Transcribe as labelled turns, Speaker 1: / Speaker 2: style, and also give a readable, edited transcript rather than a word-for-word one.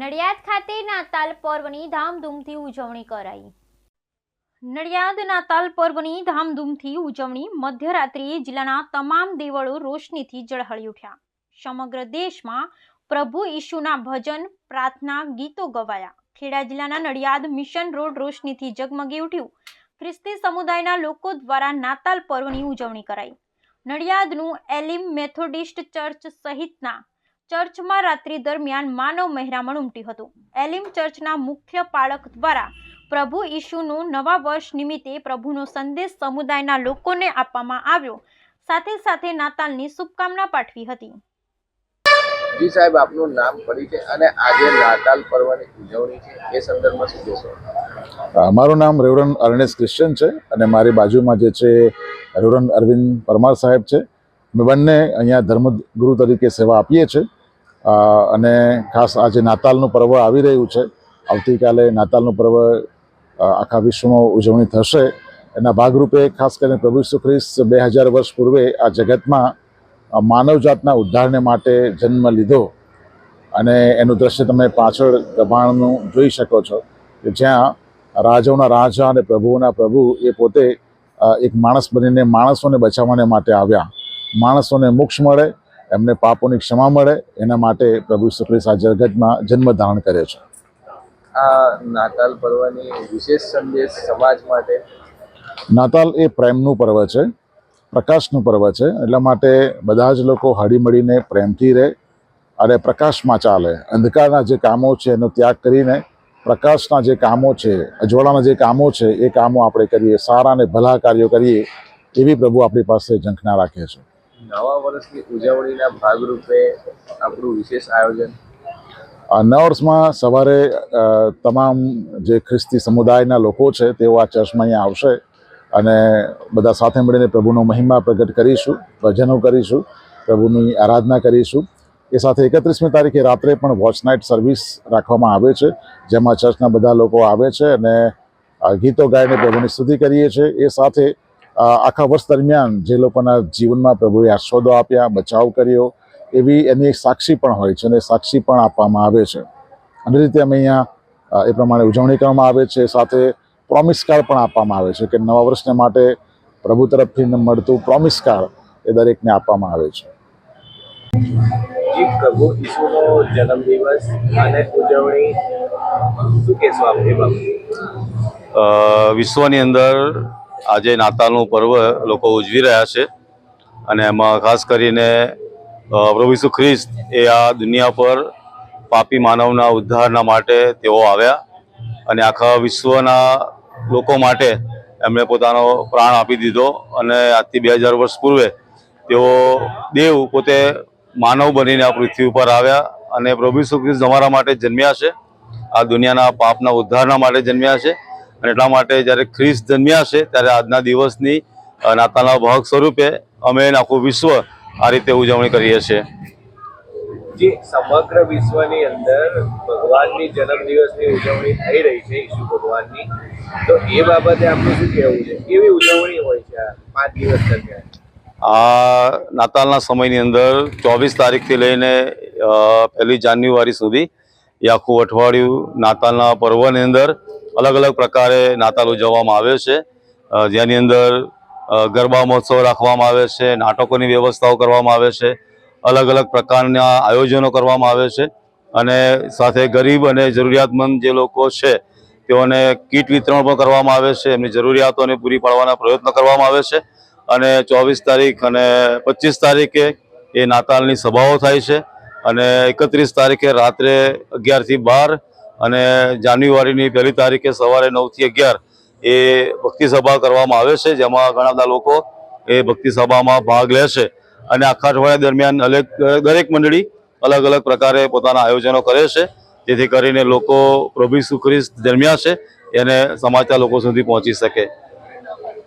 Speaker 1: નડિયાદ ખાતે નાતાલ પર્વની ધામધૂમથી ઉજવણી કરાઈ। નડિયાદ નાતાલ પર્વની ધામધૂમથી ઉજવણી। મધ્યરાત્રિએ જિલ્લાના તમામ દેવળો રોશનીથી ઝળહળી ઉઠ્યા। સમગ્ર દેશમાં પ્રભુ ઈસુના ભજન, પ્રાર્થના, ગીતો ગવાયા। ખેડા જિલ્લાના નડિયાદ મિશન રોડ રોશનીથી ઝગમગી ઉઠ્યું। ખ્રિસ્તી સમુદાયના લોકો દ્વારા નાતાલ પર્વની ઉજવણી કરાઈ। નડિયાદનું એલિમ મેથોડિસ્ટ ચર્ચ સહિતના ચર્ચમાં રાત્રિ દરમિયાન માનવ મહેરામણ ઉમટ્યું હતું। એલિમ ચર્ચના મુખ્ય પાળક દ્વારા પ્રભુ ઈસુનું નવા વર્ષ નિમિત્તે પ્રભુનો સંદેશ સમુદાયના લોકોને આપવામાં આવ્યો। સાથે સાથે નાતાલની શુભકામના પાઠવી હતી।
Speaker 2: જી સાહેબ, આપનું નામ પરિચય અને આજે નાતાલ પર્વની ઉજવણી છે એ સંદર્ભમાં શું કહેશો?
Speaker 3: મારું નામ રેવરન્ડ અર્નેસ્ટ ક્રિશ્ચન છે અને મારી બાજુમાં જે છે રેવરન્ડ અરવિંદ પરમાર સાહેબ છે। અમે બંને અહીંયા ધર્મગુરુ તરીકે સેવા આપીએ છીએ અને ખાસ આજે નાતાલનું પર્વ આવી રહ્યું છે। આવતીકાલે નાતાલનું પર્વ આખા વિશ્વમાં ઉજવણી થશે। એના ભાગરૂપે ખાસ કરીને પ્રભુ ઈસુ ખ્રિસ્ત 2000 વર્ષ પૂર્વે આ જગતમાં માનવજાતના ઉદ્ધારને માટે જન્મ લીધો અને એનું દ્રશ્ય તમે પાછળ દબાણનું જોઈ શકો છો કે જ્યાં રાજાઓના રાજા અને પ્રભુઓના પ્રભુ એ પોતે એક માણસ બનીને માણસોને બચાવવાને માટે આવ્યા। માણસોને મોક્ષ મળે, એમને પાપોની ક્ષમા મળે, એના માટે પ્રભુ ઈસુ ખ્રિસ્ત આ જગતમાં જન્મ ધારણ કરે છે।
Speaker 2: આ નાતાલ પર્વની વિશેષ સંદેશ સમાજ માટે?
Speaker 3: નાતાલ એ પ્રેમનું પર્વ છે, પ્રકાશનું પર્વ છે। એટલા માટે બધા જ લોકો હળીમળીને પ્રેમથી રહે અને પ્રકાશમાં ચાલે। અંધકારના જે કામો છે એનો ત્યાગ કરીને પ્રકાશના જે કામો છે, અજવાળાના જે કામો છે એ કામો આપણે કરીએ, સારા અને ભલા કાર્યો કરીએ, એવી પ્રભુ આપણી પાસે ઝંખના રાખે છે।
Speaker 2: નવા વર્ષની ઉજવણીના ભાગરૂપે આપણું વિશેષ આયોજન?
Speaker 3: નવા વર્ષમાં સવારે તમામ જે ખ્રિસ્તી સમુદાયના લોકો છે તેઓ આ ચર્ચમાં અહીંયા આવશે અને બધા સાથે મળીને પ્રભુનો મહિમા પ્રગટ કરીશું, ભજનો કરીશું, પ્રભુની આરાધના કરીશું। એ સાથે 31મી તારીખે રાત્રે પણ વોચ નાઇટ સર્વિસ રાખવામાં આવે છે, જેમાં ચર્ચના બધા લોકો આવે છે અને ગીતો ગાઈને પ્રભુની સ્તુતિ કરીએ છીએ। એ સાથે આખા વર્ષ દરમિયાન જે લોકોના જીવનમાં પ્રભુએ આશીર્વાદો આપ્યા, બચાવ કર્યો, એવી એની એક સાક્ષી પણ હોય છે અને સાક્ષી પણ આપવામાં આવે છે। અને રીતે અમે અહીંયા એ પ્રમાણે ઉજવણી કરવામાં આવે છે। સાથે પ્રોમિસ કાર્ડ પણ આપવામાં આવે છે કે નવા વર્ષને માટે પ્રભુ તરફથી મળતું પ્રોમિસ કાર્ડ એ દરેકને આપવામાં આવે છે।
Speaker 2: પ્રભુ ઈસુનો જન્મદિવસ અને ઉજવણી શું કહેશો આપ એ બાબતે?
Speaker 4: વિશ્વની અંદર આજે નાતાલનું પર્વ લોકો ઉજવી રહ્યા છે અને એમાં ખાસ કરીને પ્રભુ ઈસુ ખ્રિસ્ત એ આ દુનિયા પર પાપી માનવના ઉદ્ધારના માટે તેઓ આવ્યા અને આખા વિશ્વના લોકો માટે એમણે પોતાનો પ્રાણ આપી દીધો અને આજથી 2000 વર્ષ પૂર્વે તેઓ દેવ પોતે માનવ બનીને આ પૃથ્વી ઉપર આવ્યા અને પ્રભુ ઈસુ ખ્રિસ્ત અમારા માટે જન્મ્યા છે, આ દુનિયાના પાપના ઉદ્ધારના માટે જન્મ્યા છે। અને એટલા માટે જ્યારે ખ્રિસ્ત જન્મ્યા છે ત્યારે આજના દિવસની નાતાલના ભાગ સ્વરૂપે અમે આખું વિશ્વ આ રીતે ઉજવણી કરીએ છીએ।
Speaker 2: જે સમગ્ર વિશ્વની અંદર ભગવાનની જન્મદિવસની ઉજવણી થઈ રહી છે, ઈસુ ભગવાનની, તો એ બાબતે આપનું શું કહેવું છે? કેવી ઉજવણી હોય છે આ 5 દિવસ દરમિયાન?
Speaker 4: આ નાતાલના સમયની અંદર 24 તારીખથી લઈને 1 જાન્યુઆરી સુધી એ આખું અઠવાડિયું નાતાલના પર્વની અંદર અલગ અલગ પ્રકારે નાતાલ ઉજવવામાં આવે છે, જેની અંદર ગરબા મહોત્સવ રાખવામાં આવે છે, નાટકોની વ્યવસ્થાઓ કરવામાં આવે છે, અલગ અલગ પ્રકારના આયોજનો કરવામાં આવે છે અને સાથે ગરીબ અને જરૂરિયાતમંદ જે લોકો છે તેઓને કીટ વિતરણ પણ કરવામાં આવે છે, એમની જરૂરિયાતોને પૂરી પાડવાના પ્રયત્નો કરવામાં આવે છે। અને 24 તારીખ અને 25 તારીખે એ નાતાલની સભાઓ થાય છે અને 31 તારીખે રાત્રે 11 થી 12 અને જાન્યુઆરીની 1 તારીખે સવારે 9 થી 11 એ ભક્તિ સભા કરવામાં આવે છે, જેમાં ઘણા બધા લોકો એ ભક્તિ સભામાં ભાગ લે છે અને આખા અઠવાડિયા દરમિયાન દરેક મંડળી અલગ અલગ પ્રકારે પોતાના આયોજનો કરે છે, જેથી કરીને લોકો પ્રભુ ઈસુ ખ્રિસ્ત જન્મ્યા છે એને સમાચાર લોકો સુધી પહોંચી શકે।